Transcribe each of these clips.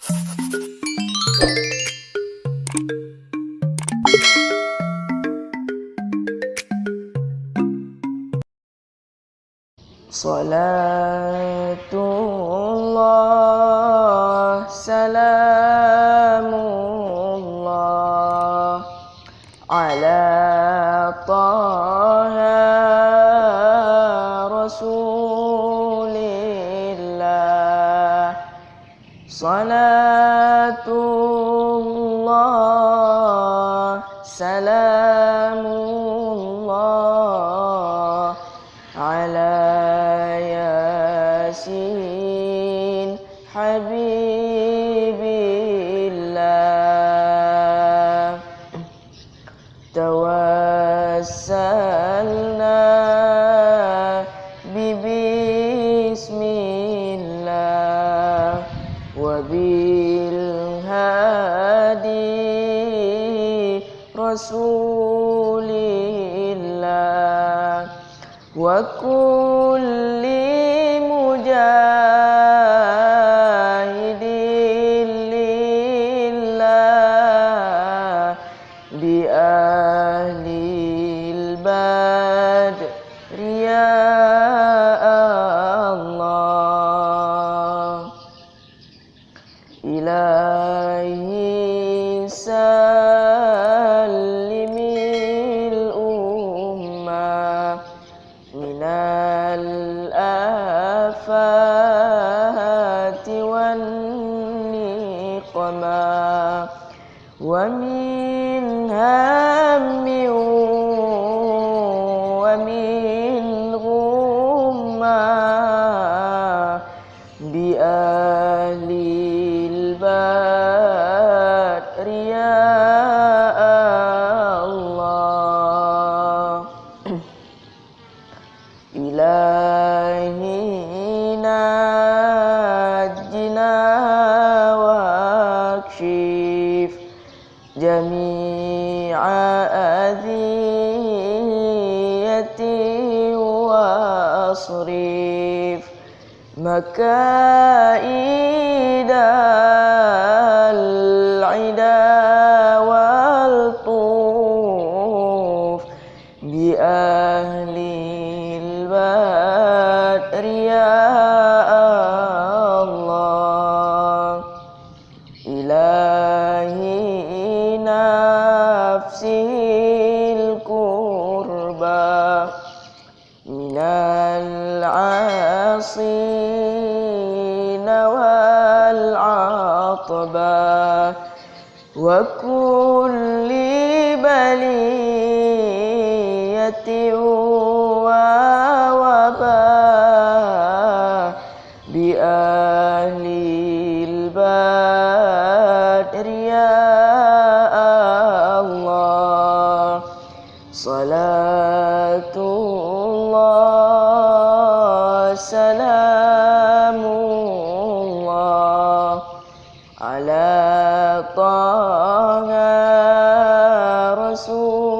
Salatullah, salamullah ala taha rasulillah. Salatullah, salamullah ala yasin habibillah. Tawassalna bismillah wa bil hadi rasulillah wa kulli mujahidin lillah bi ahlil badri ya Allah. Ilahi sallimil ummah minal afati wan niqmah wa min hammi wa min ghummah bi ahlil badri ya Allah. Ilahi najjina wakshif jami'a adhiyati wa asrif makaidal ida wal tuf bi ahlil badri ya Allah. Ilahi nafsil kurba minal asina wal atba wa kulli baliyatin wa waba bi ahlil badri ya Allah. Salatullah, salamullah ala taha rasulillah.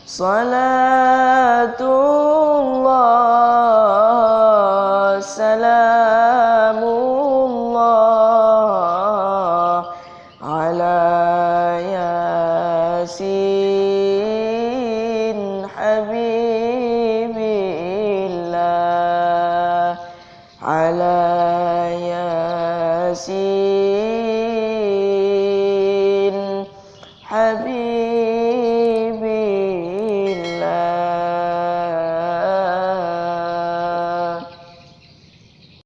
Salatullah, salamullah ala yasin habibillah ala yasin habibillah.